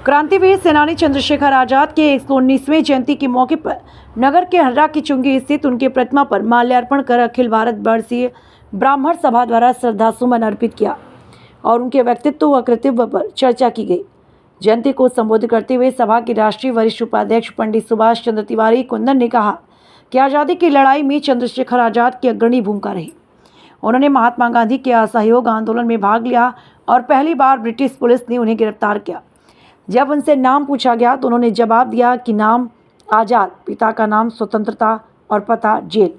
क्रांतिवीर सेनानी चंद्रशेखर आजाद के 119वें जयंती के मौके पर नगर के हर्रा की चुंगी स्थित उनके प्रतिमा पर माल्यार्पण कर अखिल भारत वर्षीय ब्राह्मण सभा द्वारा श्रद्धासुमन अर्पित किया और उनके व्यक्तित्व व कृतित्व पर चर्चा की गई। जयंती को संबोधित करते हुए सभा के राष्ट्रीय वरिष्ठ उपाध्यक्ष पंडित सुभाष चंद्र तिवारी कुंदन ने कहा कि आज़ादी की लड़ाई में चंद्रशेखर आजाद की अग्रणी भूमिका रही। उन्होंने महात्मा गांधी के असहयोग आंदोलन में भाग लिया और पहली बार ब्रिटिश पुलिस ने उन्हें गिरफ्तार किया। जब उनसे नाम पूछा गया तो उन्होंने जवाब दिया कि नाम आज़ाद, पिता का नाम स्वतंत्रता और पता जेल।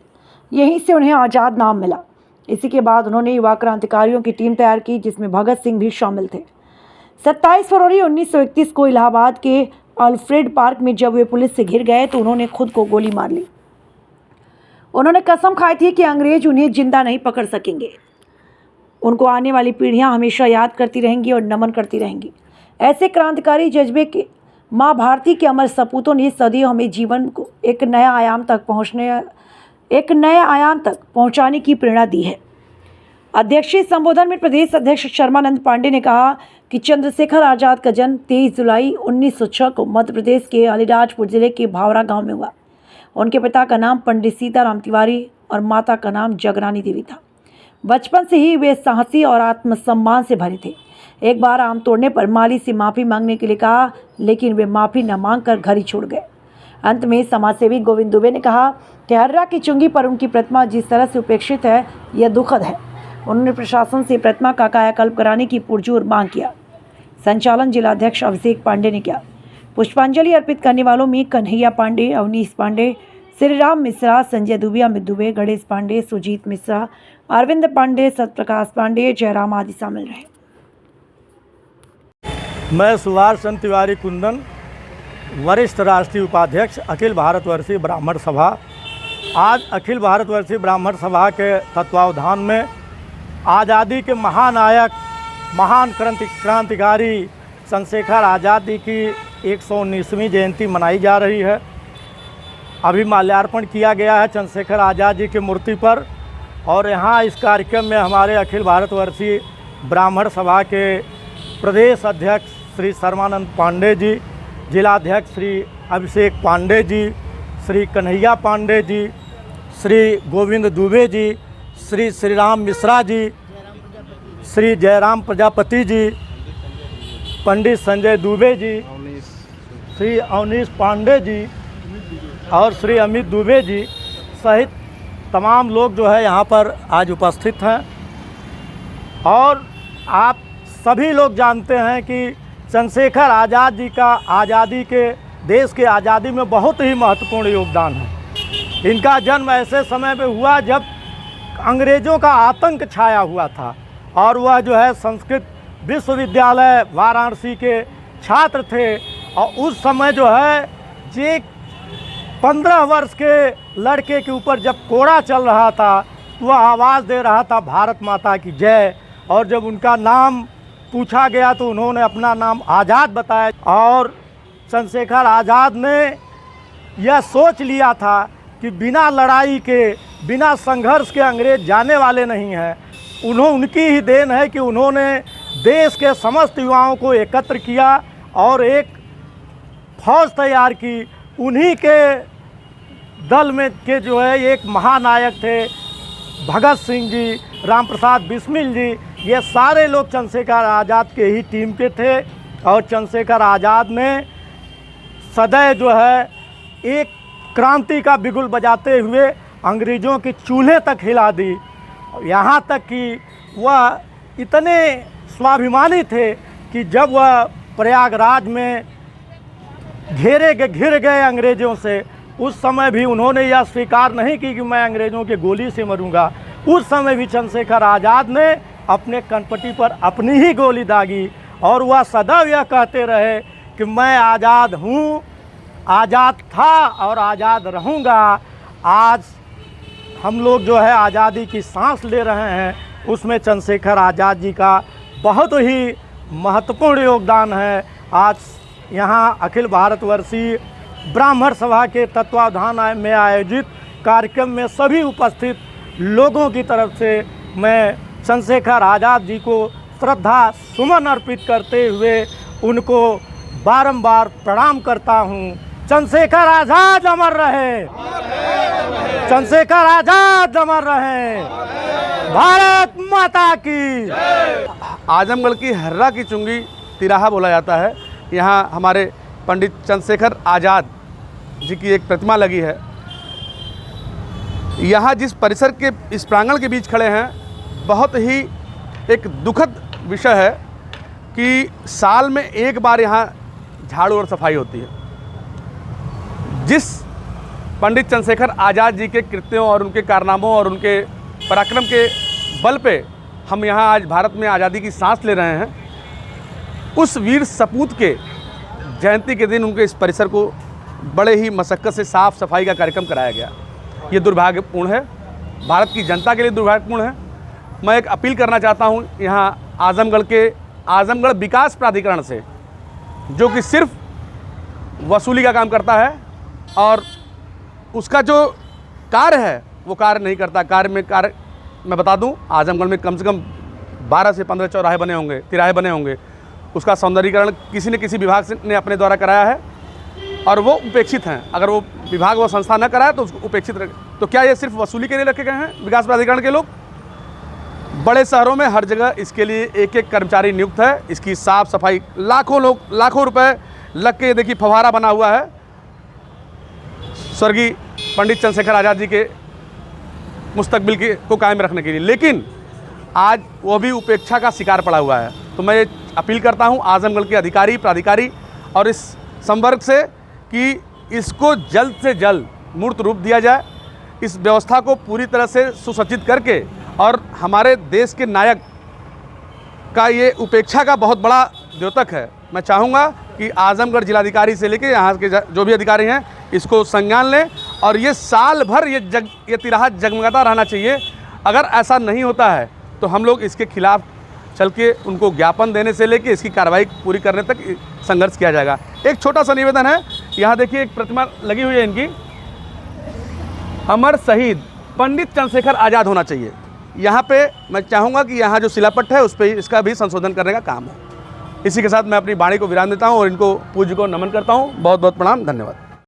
यहीं से उन्हें आज़ाद नाम मिला। इसी के बाद उन्होंने युवा क्रांतिकारियों की टीम तैयार की जिसमें भगत सिंह भी शामिल थे। 27 फरवरी 1931 को इलाहाबाद के अल्फ्रेड पार्क में जब वे पुलिस से घिर गए तो उन्होंने खुद को गोली मार ली। उन्होंने कसम खाई थी कि अंग्रेज उन्हें जिंदा नहीं पकड़ सकेंगे। उनको आने वाली पीढ़ियां हमेशा याद करती रहेंगी और नमन करती रहेंगी। ऐसे क्रांतिकारी जज्बे के माँ भारती के अमर सपूतों ने सदियों हमें जीवन को एक नए आयाम तक पहुंचाने की प्रेरणा दी है। अध्यक्षीय संबोधन में प्रदेश अध्यक्ष शर्मानंद पांडे ने कहा कि चंद्रशेखर आजाद का जन्म 23 जुलाई 1906 को मध्य प्रदेश के अलीराजपुर जिले के भावरा गांव में हुआ। उनके पिता का नाम पंडित सीताराम तिवारी और माता का नाम जगरानी देवी था। बचपन से ही वे साहसी और आत्मसम्मान से भरे थे। एक बार आम तोड़ने पर माली से माफ़ी मांगने के लिए कहा, लेकिन वे माफ़ी न मांगकर घर ही छोड़ गए। अंत में समाजसेवी गोविंद दुबे ने कहा कि हर्रा की चुंगी पर उनकी प्रतिमा जिस तरह से उपेक्षित है, यह दुखद है। उन्होंने प्रशासन से प्रतिमा का कायाकल्प कराने की पुरजोर मांग किया। संचालन जिलाध्यक्ष अभिषेक पांडे ने किया। पुष्पांजलि अर्पित करने वालों में कन्हैया पांडे, अवनीश पांडे, श्रीराम मिश्रा, संजय दुबे, अमित दुबे, गणेश पांडे, सुजीत मिश्रा, अरविंद पांडे, सत्यप्रकाश पांडे, जयराम आदि शामिल रहे। मैं सुभाष चंद्र तिवारी कुंदन, वरिष्ठ राष्ट्रीय उपाध्यक्ष अखिल भारतवर्षीय ब्राह्मण सभा। आज अखिल भारतवर्षीय ब्राह्मण सभा के तत्वावधान में आज़ादी के महानायक, महान क्रांतिकारी चंद्रशेखर आज़ाद जी की 119वीं जयंती मनाई जा रही है। अभी माल्यार्पण किया गया है चंद्रशेखर आज़ाद जी की मूर्ति पर और यहाँ इस कार्यक्रम में हमारे अखिल भारतवर्षीय ब्राह्मण सभा के प्रदेश अध्यक्ष श्री शर्मानंद पांडे जी, जिलाध्यक्ष श्री अभिषेक पांडे जी, श्री कन्हैया पांडे जी, श्री गोविंद दुबे जी, श्री श्रीराम मिश्रा जी, श्री जयराम प्रजापति जी, पंडित संजय दुबे जी, श्री अवनीश पांडे जी और श्री अमित दुबे जी सहित तमाम लोग जो है यहाँ पर आज उपस्थित हैं। और आप सभी लोग जानते हैं कि चंद्रशेखर आज़ाद जी का आज़ादी के देश के आज़ादी में बहुत ही महत्वपूर्ण योगदान है। इनका जन्म ऐसे समय में हुआ जब अंग्रेज़ों का आतंक छाया हुआ था और वह जो है संस्कृत विश्वविद्यालय वाराणसी के छात्र थे और उस समय जो है जे 15 वर्ष के लड़के के ऊपर जब कोड़ा चल रहा था तो वह आवाज़ दे रहा था भारत माता की जय। और जब उनका नाम पूछा गया तो उन्होंने अपना नाम आज़ाद बताया और चंद्रशेखर आज़ाद ने यह सोच लिया था कि बिना लड़ाई के, बिना संघर्ष के अंग्रेज जाने वाले नहीं हैं। उनकी ही देन है कि उन्होंने देश के समस्त युवाओं को एकत्र किया और एक फौज तैयार की। उन्हीं के दल में के जो है एक महानायक थे भगत सिंह जी, राम प्रसाद बिस्मिल जी, ये सारे लोग चंद्रशेखर आज़ाद के ही टीम के थे। और चंद्रशेखर आज़ाद ने सदैव जो है एक क्रांति का बिगुल बजाते हुए अंग्रेज़ों के चूल्हे तक हिला दी। यहाँ तक कि वह इतने स्वाभिमानी थे कि जब वह प्रयागराज में घिर गए अंग्रेज़ों से, उस समय भी उन्होंने यह स्वीकार नहीं की कि मैं अंग्रेज़ों की गोली से मरूंगा। उस समय भी चंद्रशेखर आज़ाद ने अपने कनपटी पर अपनी ही गोली दागी और वह सदैव यह कहते रहे कि मैं आज़ाद हूँ, आज़ाद था और आज़ाद रहूँगा। आज हम लोग जो है आज़ादी की सांस ले रहे हैं, उसमें चंद्रशेखर आज़ाद जी का बहुत ही महत्वपूर्ण योगदान है। आज यहाँ अखिल भारतवर्षीय ब्राह्मण सभा के तत्वावधान में आयोजित कार्यक्रम में सभी उपस्थित लोगों की तरफ से मैं चंद्रशेखर आज़ाद जी को श्रद्धा सुमन अर्पित करते हुए उनको बारंबार प्रणाम करता हूँ। चंद्रशेखर आज़ाद अमर रहे, चंद्रशेखर आज़ाद अमर रहे, भारत माता की। आजमगढ़ की हर्रा की चुंगी तिराहा बोला जाता है। यहाँ हमारे पंडित चंद्रशेखर आज़ाद जी की एक प्रतिमा लगी है। यहाँ जिस परिसर के इस प्रांगण के बीच खड़े हैं, बहुत ही एक दुखद विषय है कि साल में एक बार यहाँ झाड़ू और सफाई होती है। जिस पंडित चंद्रशेखर आज़ाद जी के कृत्यों और उनके कारनामों और उनके पराक्रम के बल पे हम यहाँ आज भारत में आज़ादी की सांस ले रहे हैं, उस वीर सपूत के जयंती के दिन उनके इस परिसर को बड़े ही मशक्क़त से साफ़ सफाई का कार्यक्रम कराया गया। ये दुर्भाग्यपूर्ण है, भारत की जनता के लिए दुर्भाग्यपूर्ण है। मैं एक अपील करना चाहता हूँ यहाँ आज़मगढ़ विकास प्राधिकरण से, जो कि सिर्फ वसूली का काम करता है और उसका जो कार्य है वो कार्य नहीं करता। कार्य मैं बता दूं, आज़मगढ़ में कम से कम 12 से 15 चौराहे बने होंगे, तिराहे बने होंगे। उसका सौंदर्यीकरण किसी न किसी विभाग ने अपने द्वारा कराया है और वो उपेक्षित हैं। अगर वो विभाग वो संस्था न कराए तो उसको उपेक्षित रखे। तो क्या ये सिर्फ वसूली के लिए रखे गए हैं विकास प्राधिकरण के लोग? बड़े शहरों में हर जगह इसके लिए एक एक कर्मचारी नियुक्त है। इसकी साफ सफाई लाखों रुपए लग के, देखिए फव्वारा बना हुआ है स्वर्गीय पंडित चंद्रशेखर आज़ाद जी के मुस्तकबिल को कायम रखने के लिए, लेकिन आज वो भी उपेक्षा का शिकार पड़ा हुआ है। तो मैं ये अपील करता हूँ आज़मगढ़ के अधिकारी, प्राधिकारी और इस संवर्ग से कि इसको जल्द से जल्द मूर्त रूप दिया जाए। इस व्यवस्था को पूरी तरह से सुसज्जित करके, और हमारे देश के नायक का ये उपेक्षा का बहुत बड़ा द्योतक है। मैं चाहूँगा कि आज़मगढ़ जिलाधिकारी से लेकर यहाँ के जो भी अधिकारी हैं इसको संज्ञान लें और ये साल भर ये तिराहा जगमगाता रहना चाहिए। अगर ऐसा नहीं होता है तो हम लोग इसके खिलाफ चल के उनको ज्ञापन देने से लेके इसकी कार्रवाई पूरी करने तक संघर्ष किया जाएगा। एक छोटा सा निवेदन है, यहाँ देखिए एक प्रतिमा लगी हुई है इनकी, अमर शहीद पंडित चंद्रशेखर आज़ाद होना चाहिए। यहाँ पे मैं चाहूँगा कि यहाँ जो शिलापट्ट है उस पर इसका भी संशोधन करने का काम हो। इसी के साथ मैं अपनी वाणी को विराम देता हूँ और इनको पूज्य को नमन करता हूँ। बहुत बहुत प्रणाम, धन्यवाद।